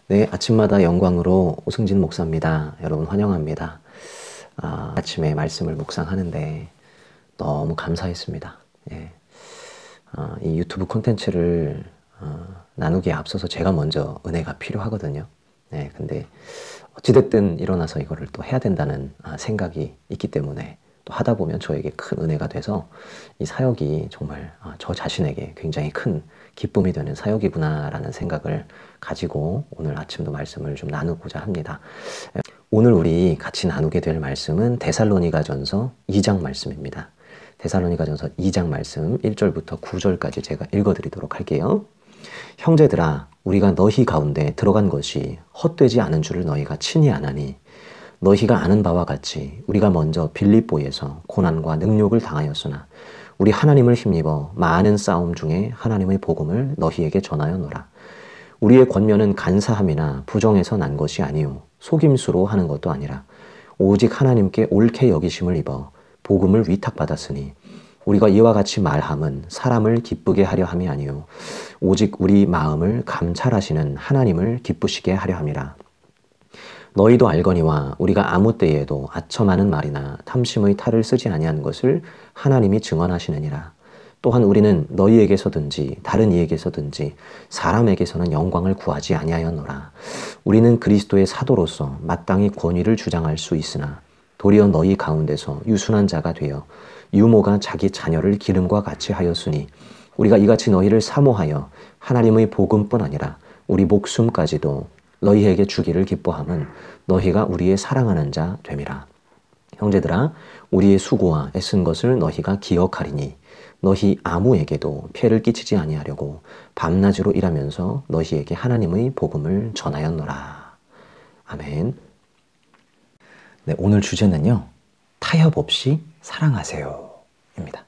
네, 아침마다 영광으로 오승진 목사입니다. 여러분 환영합니다. 아침에 말씀을 묵상하는데 너무 감사했습니다. 예. 이 유튜브 콘텐츠를 나누기에 앞서서 제가 먼저 은혜가 필요하거든요. 네, 근데 어찌됐든 일어나서 이거를 또 해야 된다는 생각이 있기 때문에 또 하다 보면 저에게 큰 은혜가 돼서 이 사역이 정말 저 자신에게 굉장히 큰 기쁨이 되는 사역이구나라는 생각을 가지고 오늘 아침도 말씀을 좀 나누고자 합니다. 오늘 우리 같이 나누게 될 말씀은 데살로니가전서 2장 말씀입니다. 데살로니가전서 2장 말씀 1절부터 9절까지 제가 읽어드리도록 할게요. 형제들아, 우리가 너희 가운데 들어간 것이 헛되지 않은 줄을 너희가 친히 아나니 너희가 아는 바와 같이 우리가 먼저 빌립보에서 고난과 능욕을 당하였으나 우리 하나님을 힘입어 많은 싸움 중에 하나님의 복음을 너희에게 전하였노라. 우리의 권면은 간사함이나 부정에서 난 것이 아니요 속임수로 하는 것도 아니라 오직 하나님께 옳게 여기심을 입어 복음을 위탁받았으니 우리가 이와 같이 말함은 사람을 기쁘게 하려 함이 아니요 오직 우리 마음을 감찰하시는 하나님을 기쁘시게 하려 함이라. 너희도 알거니와 우리가 아무 때에도 아첨하는 말이나 탐심의 탈을 쓰지 아니한 것을 하나님이 증언하시느니라. 또한 우리는 너희에게서든지 다른 이에게서든지 사람에게서는 영광을 구하지 아니하였노라. 우리는 그리스도의 사도로서 마땅히 권위를 주장할 수 있으나 도리어 너희 가운데서 유순한 자가 되어 유모가 자기 자녀를 기름과 같이 하였으니 우리가 이같이 너희를 사모하여 하나님의 복음뿐 아니라 우리 목숨까지도 너희에게 주기를 기뻐함은 너희가 우리의 사랑하는 자 됨이라. 형제들아, 우리의 수고와 애쓴 것을 너희가 기억하리니 너희 아무에게도 피해를 끼치지 아니하려고 밤낮으로 일하면서 너희에게 하나님의 복음을 전하였노라. 아멘. 네, 오늘 주제는요, 타협 없이 사랑하세요 입니다.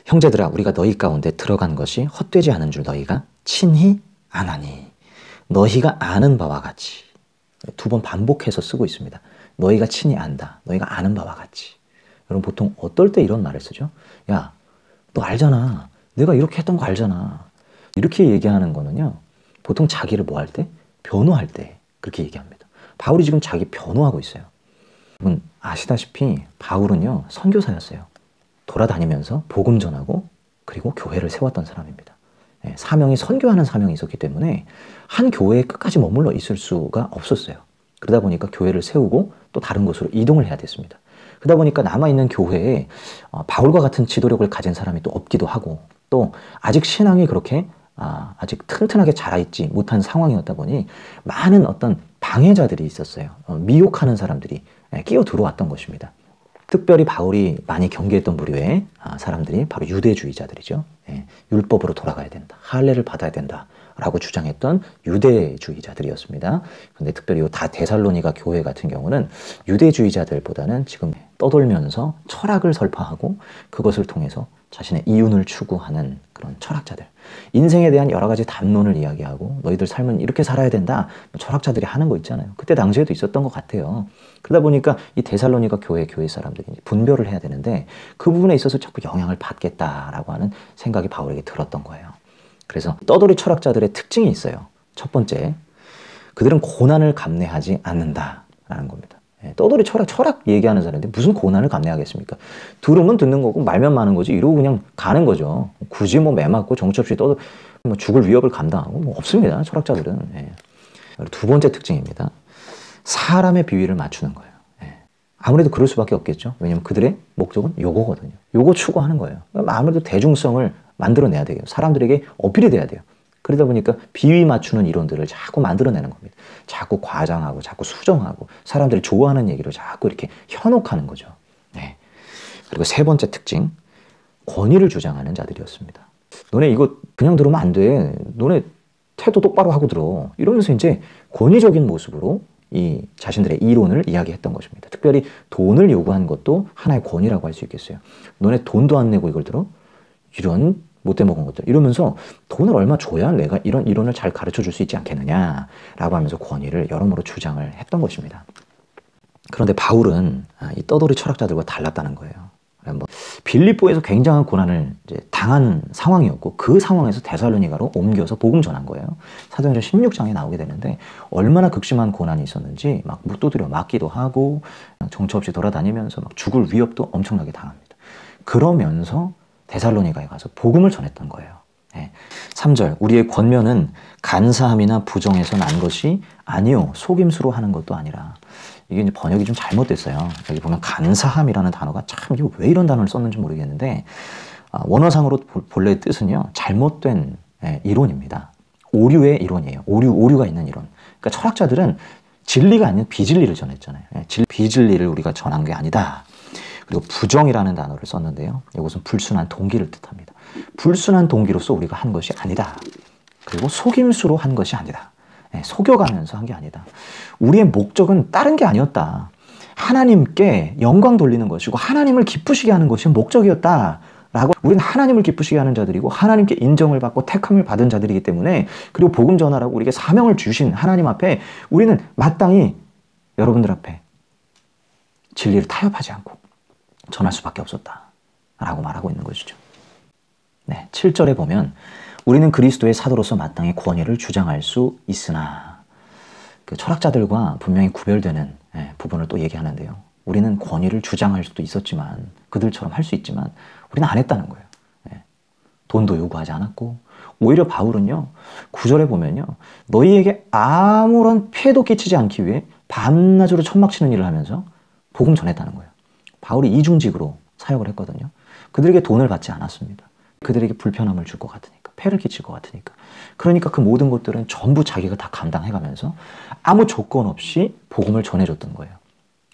형제들아, 우리가 너희 가운데 들어간 것이 헛되지 않은 줄 너희가 친히 아나니 너희가 아는 바와 같이. 두 번 반복해서 쓰고 있습니다. 너희가 친히 안다. 너희가 아는 바와 같이. 여러분 보통 어떨 때 이런 말을 쓰죠? 야, 너 알잖아. 내가 이렇게 했던 거 알잖아. 이렇게 얘기하는 거는요, 보통 자기를 뭐 할 때? 변호할 때 그렇게 얘기합니다. 바울이 지금 자기 변호하고 있어요. 여러분 아시다시피 바울은요, 선교사였어요. 돌아다니면서 복음 전하고 그리고 교회를 세웠던 사람입니다. 사명이 선교하는 사명이 있었기 때문에 한 교회에 끝까지 머물러 있을 수가 없었어요. 그러다 보니까 교회를 세우고 또 다른 곳으로 이동을 해야 됐습니다. 그러다 보니까 남아있는 교회에 바울과 같은 지도력을 가진 사람이 또 없기도 하고 또 아직 신앙이 그렇게 아직 튼튼하게 자라있지 못한 상황이었다 보니 많은 어떤 방해자들이 있었어요. 미혹하는 사람들이 끼어 들어왔던 것입니다. 특별히 바울이 많이 경계했던 부류의 사람들이 바로 유대주의자들이죠. 율법으로 돌아가야 된다. 할례를 받아야 된다. 라고 주장했던 유대주의자들이었습니다. 근데 특별히 다 데살로니가 교회 같은 경우는 유대주의자들보다는 지금 떠돌면서 철학을 설파하고 그것을 통해서 자신의 이윤을 추구하는 그런 철학자들. 인생에 대한 여러 가지 담론을 이야기하고 너희들 삶은 이렇게 살아야 된다. 철학자들이 하는 거 있잖아요. 그때 당시에도 있었던 것 같아요. 그러다 보니까 이 데살로니가 교회 사람들이 분별을 해야 되는데 그 부분에 있어서 자꾸 영향을 받겠다라고 하는 생각이 바울에게 들었던 거예요. 그래서 떠돌이 철학자들의 특징이 있어요. 첫 번째, 그들은 고난을 감내하지 않는다라는 겁니다. 떠돌이 철학 얘기하는 사람인데 무슨 고난을 감내하겠습니까? 들으면 듣는 거고 말면 마는 거지 이러고 그냥 가는 거죠. 굳이 뭐 매맞고 정처 없이 뭐 죽을 위협을 감당하고 뭐 없습니다. 철학자들은. 두 번째 특징입니다. 사람의 비위를 맞추는 거예요. 아무래도 그럴 수밖에 없겠죠. 왜냐하면 그들의 목적은 요거거든요. 요거 추구하는 거예요. 아무래도 대중성을 만들어내야 돼요. 사람들에게 어필이 돼야 돼요. 그러다 보니까 비위 맞추는 이론들을 자꾸 만들어내는 겁니다. 자꾸 과장하고 자꾸 수정하고 사람들이 좋아하는 얘기를 자꾸 이렇게 현혹하는 거죠. 그리고 세 번째 특징, 권위를 주장하는 자들이었습니다. 너네 이거 그냥 들으면 안 돼. 너네 태도 똑바로 하고 들어. 이러면서 이제 권위적인 모습으로 이 자신들의 이론을 이야기했던 것입니다. 특별히 돈을 요구한 것도 하나의 권위라고 할 수 있겠어요. 너네 돈도 안 내고 이걸 들어? 이런 못돼 먹은 것들 이러면서 돈을 얼마 줘야 내가 이런 이론을 잘 가르쳐 줄 수 있지 않겠느냐라고 하면서 권위를 여러모로 주장을 했던 것입니다. 그런데 바울은 이 떠돌이 철학자들과 달랐다는 거예요. 뭐 빌립보에서 굉장한 고난을 이제 당한 상황이었고 그 상황에서 데살로니가로 옮겨서 복음 전한 거예요. 사도행전 16장에 나오게 되는데 얼마나 극심한 고난이 있었는지 막 두드려 맞기도 하고 정처 없이 돌아다니면서 막 죽을 위협도 엄청나게 당합니다. 그러면서 데살로니가에 가서 복음을 전했던 거예요. 3절 우리의 권면은 간사함이나 부정에서 난 것이 아니요 속임수로 하는 것도 아니라. 이게 이제 번역이 좀 잘못됐어요. 여기 보면 간사함이라는 단어가 참 이거 왜 이런 단어를 썼는지 모르겠는데 원어상으로 본래 뜻은요 잘못된 이론입니다. 오류의 이론이에요. 오류가 있는 이론. 그러니까 철학자들은 진리가 아닌 비진리를 전했잖아요. 비진리를 우리가 전한 게 아니다. 그리고 부정이라는 단어를 썼는데요. 이것은 불순한 동기를 뜻합니다. 불순한 동기로서 우리가 한 것이 아니다. 그리고 속임수로 한 것이 아니다. 속여가면서 한 게 아니다. 우리의 목적은 다른 게 아니었다. 하나님께 영광 돌리는 것이고 하나님을 기쁘시게 하는 것이 목적이었다. 라고 우리는 하나님을 기쁘시게 하는 자들이고 하나님께 인정을 받고 택함을 받은 자들이기 때문에 그리고 복음 전하라고 우리에게 사명을 주신 하나님 앞에 우리는 마땅히 여러분들 앞에 진리를 타협하지 않고 전할 수밖에 없었다. 라고 말하고 있는 것이죠. 7절에 보면 우리는 그리스도의 사도로서 마땅히 권위를 주장할 수 있으나 그 철학자들과 분명히 구별되는 부분을 또 얘기하는데요. 우리는 권위를 주장할 수도 있었지만 그들처럼 할 수 있지만 우리는 안 했다는 거예요. 돈도 요구하지 않았고 오히려 바울은요 9절에 보면요 너희에게 아무런 피해도 끼치지 않기 위해 밤낮으로 천막치는 일을 하면서 복음 전했다는 거예요. 바울이 이중직으로 사역을 했거든요. 그들에게 돈을 받지 않았습니다. 그들에게 불편함을 줄 것 같으니까, 폐를 끼칠 것 같으니까. 그러니까 그 모든 것들은 전부 자기가 다 감당해가면서 아무 조건 없이 복음을 전해줬던 거예요.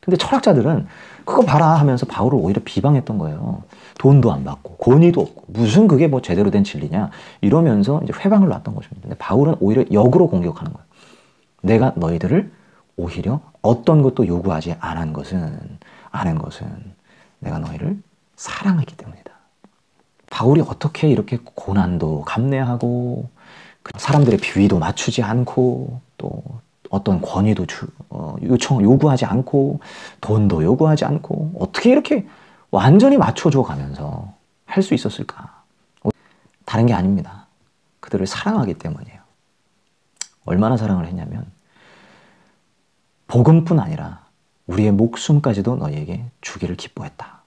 근데 철학자들은 그거 봐라 하면서 바울을 오히려 비방했던 거예요. 돈도 안 받고 권위도 없고 무슨 그게 뭐 제대로 된 진리냐 이러면서 이제 회방을 놨던 것입니다. 근데 바울은 오히려 역으로 공격하는 거예요. 내가 너희들을 오히려 어떤 것도 요구하지 않은 것은 내가 너희를 사랑하기 때문이다. 바울이 어떻게 이렇게 고난도 감내하고 사람들의 비위도 맞추지 않고 또 어떤 권위도 요구하지 않고 돈도 요구하지 않고 어떻게 이렇게 완전히 맞춰줘 가면서 할 수 있었을까? 다른 게 아닙니다. 그들을 사랑하기 때문이에요. 얼마나 사랑을 했냐면 복음뿐 아니라 우리의 목숨까지도 너희에게 주기를 기뻐했다.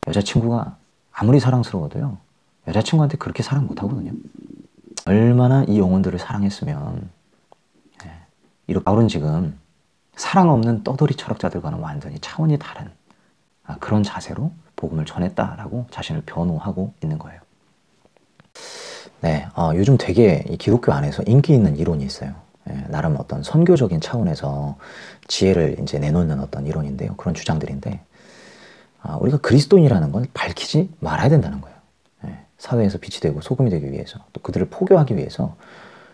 여자친구가 아무리 사랑스러워도요 여자친구한테 그렇게 사랑 못하거든요. 얼마나 이 영혼들을 사랑했으면 이렇게 바울은 지금 사랑 없는 떠돌이 철학자들과는 완전히 차원이 다른 그런 자세로 복음을 전했다라고 자신을 변호하고 있는 거예요. 요즘 되게 이 기독교 안에서 인기 있는 이론이 있어요. 나름 어떤 선교적인 차원에서 지혜를 이제 내놓는 어떤 이론인데요. 그런 주장들인데 우리가 그리스도인이라는 건 밝히지 말아야 된다는 거예요. 사회에서 빛이 되고 소금이 되기 위해서 또 그들을 포교하기 위해서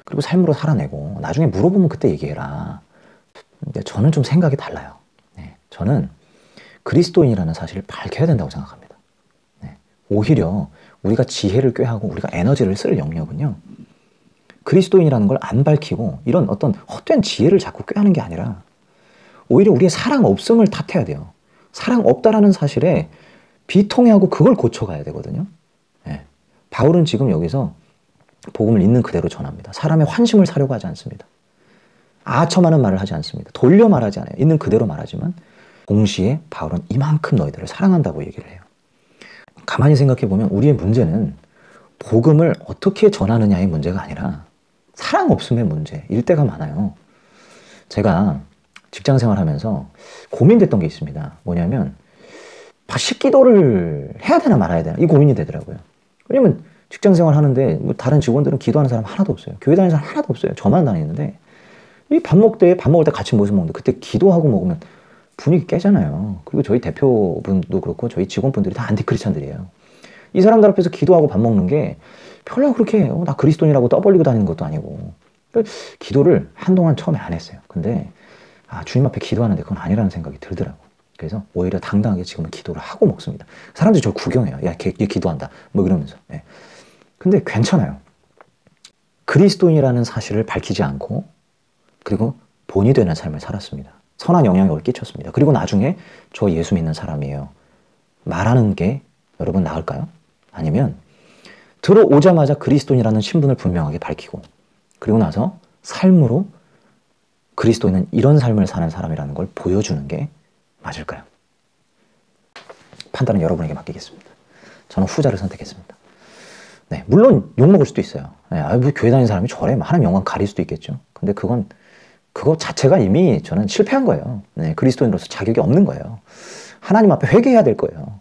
그리고 삶으로 살아내고 나중에 물어보면 그때 얘기해라. 근데 저는 좀 생각이 달라요. 저는 그리스도인이라는 사실을 밝혀야 된다고 생각합니다. 오히려 우리가 지혜를 꾀하고 우리가 에너지를 쓸 영역은요 그리스도인이라는 걸 안 밝히고 이런 어떤 헛된 지혜를 자꾸 꾀하는 게 아니라 오히려 우리의 사랑 없음을 탓해야 돼요. 사랑 없다라는 사실에 비통해하고 그걸 고쳐가야 되거든요. 바울은 지금 여기서 복음을 있는 그대로 전합니다. 사람의 환심을 사려고 하지 않습니다. 아첨하는 말을 하지 않습니다. 돌려 말하지 않아요. 있는 그대로 말하지만 동시에 바울은 이만큼 너희들을 사랑한다고 얘기를 해요. 가만히 생각해보면 우리의 문제는 복음을 어떻게 전하느냐의 문제가 아니라 사랑 없음의 문제일 때가 많아요. 제가 직장 생활하면서 고민됐던 게 있습니다. 뭐냐면 식기도를 해야 되나 말아야 되나 이 고민이 되더라고요. 왜냐면 직장 생활 하는데 뭐 다른 직원들은 기도하는 사람 하나도 없어요. 교회 다니는 사람 하나도 없어요. 저만 다니는데 이 밥 먹을 때 같이 모여서 먹는데 그때 기도하고 먹으면 분위기 깨잖아요. 그리고 저희 대표분도 그렇고 저희 직원분들이 다 안티크리스찬들이에요. 이 사람들 앞에서 기도하고 밥 먹는 게 별로 그렇게 나 그리스도인이라고 떠벌리고 다니는 것도 아니고 기도를 한동안 처음에 안 했어요. 근데 주님 앞에 기도하는데 그건 아니라는 생각이 들더라고요. 그래서 오히려 당당하게 지금은 기도를 하고 먹습니다. 사람들이 저 구경해요. 야, 걔 기도한다. 뭐 이러면서. 근데 괜찮아요. 그리스도인이라는 사실을 밝히지 않고 그리고 본이 되는 삶을 살았습니다. 선한 영향력을 끼쳤습니다. 그리고 나중에 저 예수 믿는 사람이에요. 말하는 게 여러분 나을까요? 아니면 들어오자마자 그리스도인이라는 신분을 분명하게 밝히고 그리고 나서 삶으로 그리스도인은 이런 삶을 사는 사람이라는 걸 보여주는 게 맞을까요? 판단은 여러분에게 맡기겠습니다. 저는 후자를 선택했습니다. 네, 물론 욕먹을 수도 있어요. 네, 뭐 교회 다니는 사람이 저래 하나님 영광 가릴 수도 있겠죠. 근데 그거 자체가 이미 저는 실패한 거예요. 네, 그리스도인으로서 자격이 없는 거예요. 하나님 앞에 회개해야 될 거예요.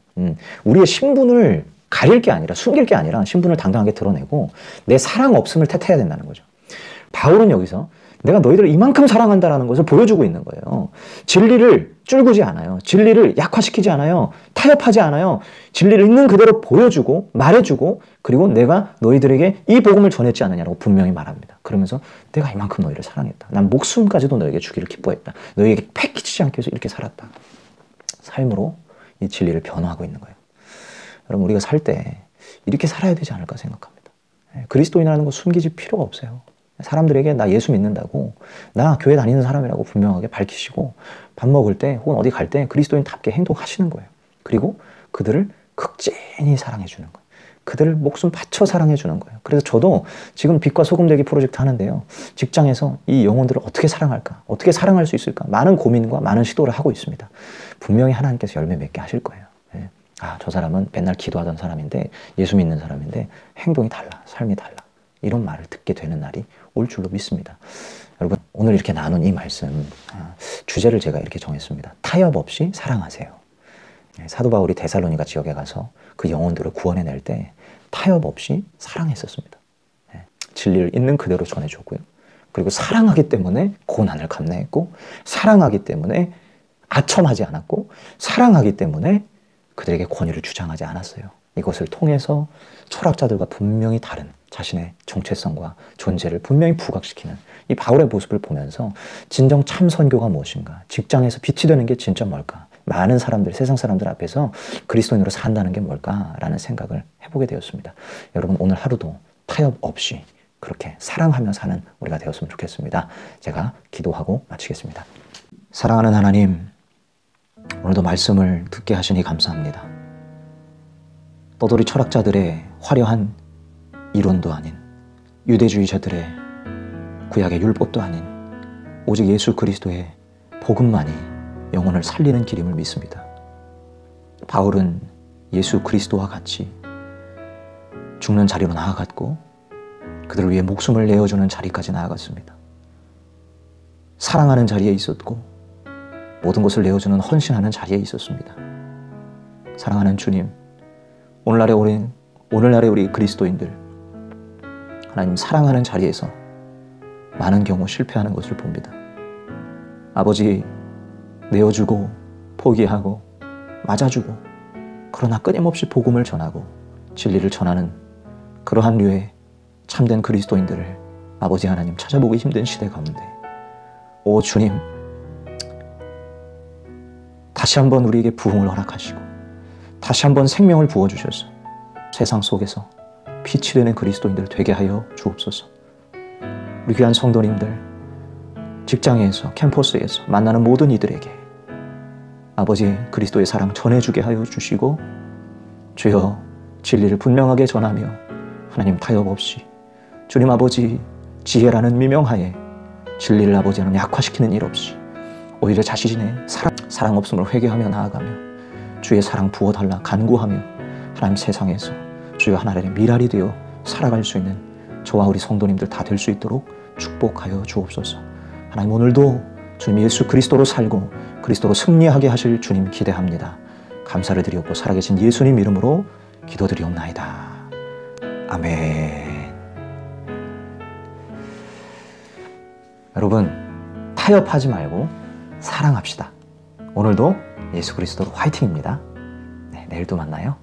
우리의 신분을 가릴 게 아니라 숨길 게 아니라 신분을 당당하게 드러내고 내 사랑 없음을 탓해야 된다는 거죠. 바울은 여기서 내가 너희들을 이만큼 사랑한다라는 것을 보여주고 있는 거예요. 진리를 쫄구지 않아요. 진리를 약화시키지 않아요. 타협하지 않아요. 진리를 있는 그대로 보여주고 말해주고 그리고 내가 너희들에게 이 복음을 전했지 않느냐라고 분명히 말합니다. 그러면서 내가 이만큼 너희를 사랑했다. 난 목숨까지도 너에게 주기를 기뻐했다. 너희에게 패기치지 않기 위해서 이렇게 살았다. 삶으로 이 진리를 변화하고 있는 거예요. 여러분 우리가 살 때 이렇게 살아야 되지 않을까 생각합니다. 그리스도인이라는 거 숨기지 필요가 없어요. 사람들에게 나 예수 믿는다고 나 교회 다니는 사람이라고 분명하게 밝히시고 밥 먹을 때 혹은 어디 갈 때 그리스도인답게 행동하시는 거예요. 그리고 그들을 극진히 사랑해 주는 거예요. 그들을 목숨 바쳐 사랑해 주는 거예요. 그래서 저도 지금 빛과 소금 되기 프로젝트 하는데요. 직장에서 이 영혼들을 어떻게 사랑할까? 어떻게 사랑할 수 있을까? 많은 고민과 많은 시도를 하고 있습니다. 분명히 하나님께서 열매 맺게 하실 거예요. 저 사람은 맨날 기도하던 사람인데 예수 믿는 사람인데 행동이 달라. 삶이 달라. 이런 말을 듣게 되는 날이 올 줄로 믿습니다. 여러분 오늘 이렇게 나눈 이 말씀 주제를 제가 이렇게 정했습니다. 타협 없이 사랑하세요. 사도 바울이 데살로니가 지역에 가서 그 영혼들을 구원해낼 때 타협 없이 사랑했었습니다. 진리를 있는 그대로 전해줬고요. 그리고 사랑하기 때문에 고난을 감내했고 사랑하기 때문에 아첨하지 않았고 사랑하기 때문에 그들에게 권위를 주장하지 않았어요. 이것을 통해서 철학자들과 분명히 다른 자신의 정체성과 존재를 분명히 부각시키는 이 바울의 모습을 보면서 진정 참 선교가 무엇인가? 직장에서 빛이 되는 게 진짜 뭘까? 많은 사람들, 세상 사람들 앞에서 그리스도인으로 산다는 게 뭘까라는 생각을 해보게 되었습니다. 여러분 오늘 하루도 타협 없이 그렇게 사랑하며 사는 우리가 되었으면 좋겠습니다. 제가 기도하고 마치겠습니다. 사랑하는 하나님, 오늘도 말씀을 듣게 하시니 감사합니다. 떠돌이 철학자들의 화려한 이론도 아닌 유대주의자들의 구약의 율법도 아닌 오직 예수 그리스도의 복음만이 영혼을 살리는 길임을 믿습니다. 바울은 예수 그리스도와 같이 죽는 자리로 나아갔고 그들을 위해 목숨을 내어주는 자리까지 나아갔습니다. 사랑하는 자리에 있었고 모든 것을 내어주는 헌신하는 자리에 있었습니다. 사랑하는 주님, 오늘날의 우리 그리스도인들 하나님 사랑하는 자리에서 많은 경우 실패하는 것을 봅니다. 아버지 내어주고 포기하고 맞아주고 그러나 끊임없이 복음을 전하고 진리를 전하는 그러한 류의 참된 그리스도인들을 아버지 하나님 찾아보기 힘든 시대 가운데 오 주님 다시 한번 우리에게 부흥을 허락하시고 다시 한번 생명을 부어주셔서 세상 속에서 빛이 되는 그리스도인들 되게 하여 주옵소서. 우리 귀한 성도님들 직장에서 캠퍼스에서 만나는 모든 이들에게 아버지 그리스도의 사랑 전해주게 하여 주시고 주여 진리를 분명하게 전하며 하나님 타협 없이 주님 아버지 지혜라는 미명하에 진리를 아버지 하나님 약화시키는 일 없이 오히려 자신의 사랑 없음을 회개하며 나아가며 주의 사랑 부어달라 간구하며 하나님 세상에서 주여 하나님의 미랄이 되어 살아갈 수 있는 저와 우리 성도님들 다 될 수 있도록 축복하여 주옵소서. 하나님 오늘도 주님 예수 그리스도로 살고 그리스도로 승리하게 하실 주님 기대합니다. 감사를 드리옵고 살아계신 예수님 이름으로 기도드리옵나이다. 아멘. 여러분 타협하지 말고 사랑합시다. 오늘도 예수 그리스도로 화이팅입니다. 네, 내일 또 만나요.